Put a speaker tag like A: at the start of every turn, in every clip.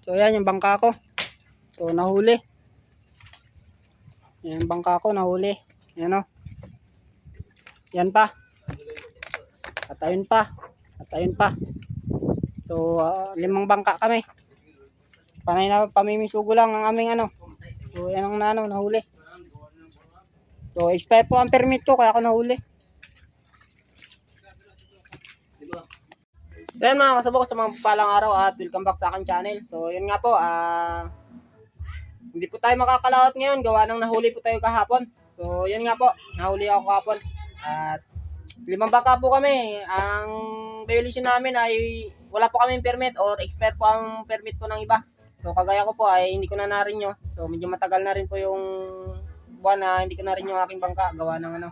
A: So yan yung bangka ko. So nahuli. Yan yung bangka ko nahuli. Yan o. Yan pa. At ayun pa. At ayun pa. So 5 bangka kami. Panay na pamimisugo lang ang aming ano. So yan ang nahuli. So expired po ang permit ko kaya ako nahuli. So yan mga kasabok sa mga palang araw at welcome back sa akin channel. So yun nga po, hindi po tayo makakalawat ngayon gawa ng nahuli po tayo kahapon. So yun nga po, nahuli ako kahapon. At 5 bangka po kami. Ang violation namin ay wala po kami permit or expired po ang permit po ng iba. So kagaya ko po ay hindi ko na narinyo. So medyo matagal na rin po yung buwan na hindi ko na rin yung aking bangka gawa ng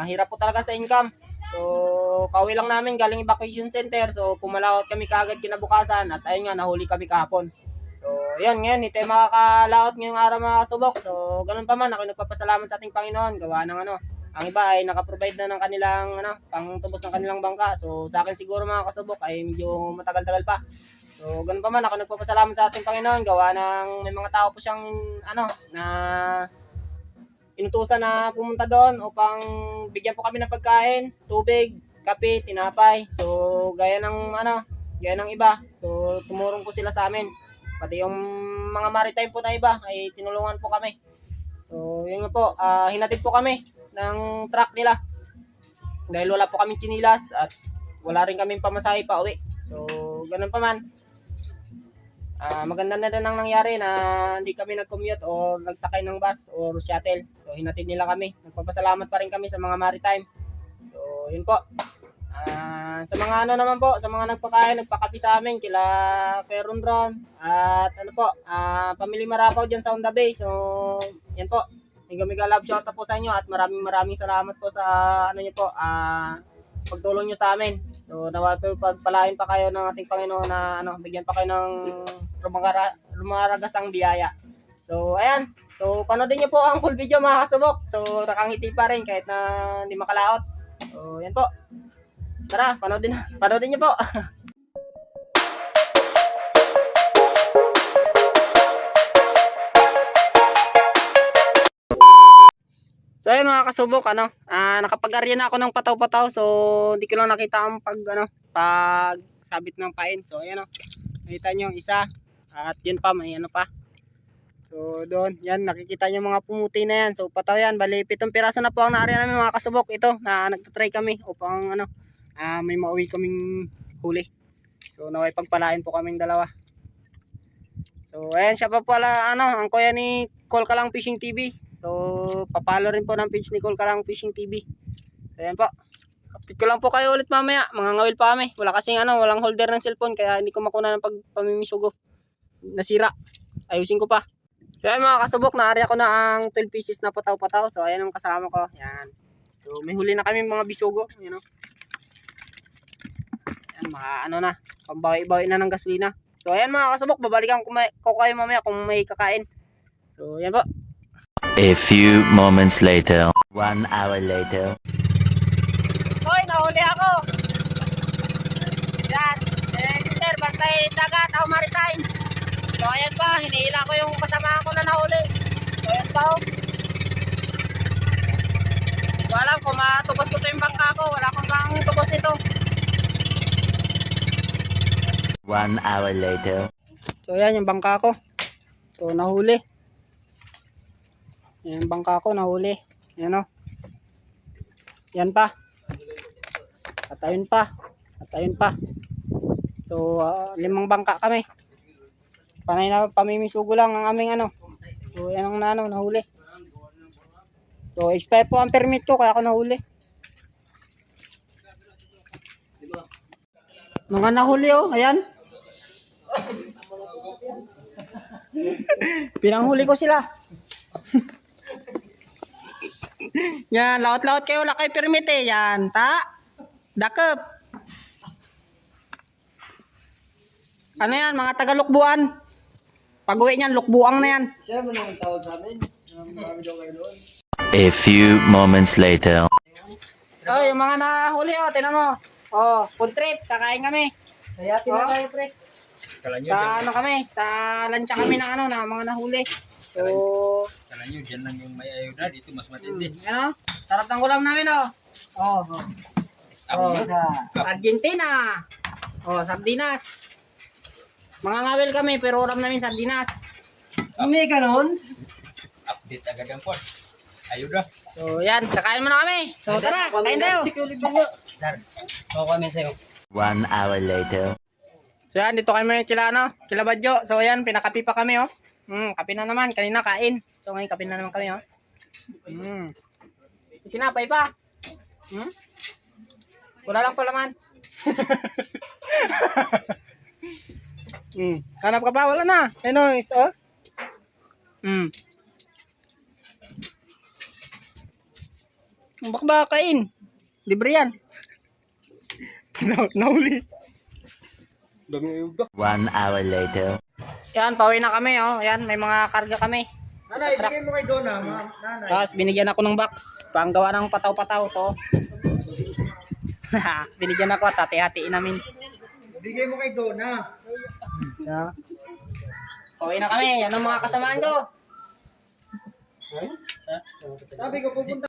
A: hirap po talaga sa income. So, kauwi lang namin galing evacuation center. So, pumalawat kami kaagad kinabukasan at ayun nga, nahuli kami kahapon. So, yun, ngayon, hindi tayo makakalaot ngayong araw mga kasubok. So, ganun pa man, ako nagpapasalamat sa ating Panginoon. Gawa ng ang iba ay nakaprovide na ng kanilang, pangtubos ng kanilang bangka. So, sa akin siguro mga kasubok ay medyo matagal-tagal pa. So, ganun pa man, ako nagpapasalamat sa ating Panginoon. Gawa ng may mga tao po siyang, na inutusan na pumunta doon upang bigyan po kami ng pagkain, tubig, kape, tinapay. So gaya ng iba. So tumurong po sila sa amin. Pati yung mga maritime po na iba ay tinulungan po kami. So yun nga po, hinatid po kami ng truck nila. Dahil wala po kaming chinilas at wala rin kaming pamasahe pa uwi. So ganun pa man. Maganda na rin ang nangyari na hindi kami nag-commute o nagsakay ng bus or shuttle. So hinatid nila kami. Nagpapasalamat pa rin kami sa mga maritime. So yun po. Sa mga naman po, sa mga nagpakain, nagpakapi sa amin, kila Kuya Ron at Family Marapaw dyan sa Honda Bay. So yan po. Mega love shout out po sa inyo at maraming salamat po sa niyo po, pagtulong nyo sa amin. So nawa po pagpalain pa kayo ng ating Panginoon na bigyan pa kayo ng lumaragasang biyaya. So ayan. So panoodin niyo po ang full video mga kasubok. So nakangiti pa rin kahit na hindi makalaot. So yan po. Tara, panoodin niyo po. So ayun mga kasubok, nakapag-arya na ako ng pataw-pataw. So hindi ko lang nakita ang pag sabit ng pain. So ayan nakita nyo isa. At yun pa, may pa. So doon, yan nakikita nyo mga pumuti na yan. So pataw yan, bali 7 piraso na po ang naarya namin mga kasubok. Ito na nagtatry kami upang may mauwi kaming huli. So naway pagpalain po kaming dalawa. So ayan siya pa pala ang kuya ni Col Kalang Fishing TV. So papalo rin po ng page ni Col Kalang Fishing TV. So ayan po. Update ko lang po kayo ulit mamaya. Mga ngawil pa kami. Wala kasing walang holder ng cellphone kaya hindi ko makuna ng pamimisugo. Nasira. Ayusin ko pa. So ayan mga kasubok, naari ako na ang 12 pieces na pataw-pataw. So ayan ang kasama ko. Yan. So may huli na kami mga bisugo. Yan mga na. Pambawi-bawi na ng gasolina. So ayan mga kasubok, babalikan ko kayo mamaya kung may kakain. So ayan po.
B: A few moments later. 1 hour later.
A: Hoy, nahuli ako. Yan. Si Sir, bantay dagat ako maritime. So ayan pa, hinihila ko yung kasama ko na nahuli. So ayan pa So alam ko, matubos ko ito yung bangka ko. Wala akong pang tubos ito.
B: 1 hour later.
A: So ayan yung bangka ko. So nahuli. Yan yung bangka ko nahuli. Yan Yan pa. At ayun pa. At ayun pa. So 5 bangka kami. Panay na pamimisugo lang ang aming So yan ang nahuli. So expired po ang permit ko kaya ako nahuli. Mga nahuli ayan. Pinanghuli ko sila. Yan, laot-laot kayo, wala kayo permit yan, dakep. Ano yan, mga taga-lukbuan. Pag-uwi niyan, lukbuang na yan.
C: Siya ba naman tawag sa amin?
B: A few moments later.
A: Yung mga nahuli tinan mo. Food trip, kakain kami.
C: Sayatin na tayo, pre. Kala nyo,
A: Sa
C: dyan,
A: ano kami, sa lansya kami ng ano na mga nahuli. So,
C: kala nyo, dyan lang yung may ayuda. Dito mas matindi.
A: ano? Sarap ng ulam namin oh. Oh. Oh, Argentina. Oh, sardinas. Mga ngawil kami pero ulam namin sardinas.
D: Hindi ganon.
C: Update agad ang pod. Ayuda.
A: So, yan, kakain muna kami. So, tara, kain tayo.
D: Oo kami sa'yo.
B: 1 hour later.
A: So, yan, dito kami kila Badyo. So, yan, pinakapi pa kami oh. Kape na naman, kanina kain. So, ngayon kape na naman kami oh. Tinapay pa. Wala lang pala man. Hanap ka ba? Wala na. Ano, is oh. Baka ba kain? Libre yan. Nahuli.
B: 1 hour later.
A: Yan, pauwi na kami oh. Yan, may mga karga kami.
D: Nanay, bigay mo kay Donna, nanay.
A: Tapos binigyan ako ng box. Panggawa ng pataw-pataw to. Binigyan ako at hati-hatiin namin.
D: Bigay mo kay Donna.
A: Yeah. Pauwi na kami. Yan ang mga kasamaan ko.
D: Sabi ko pupunta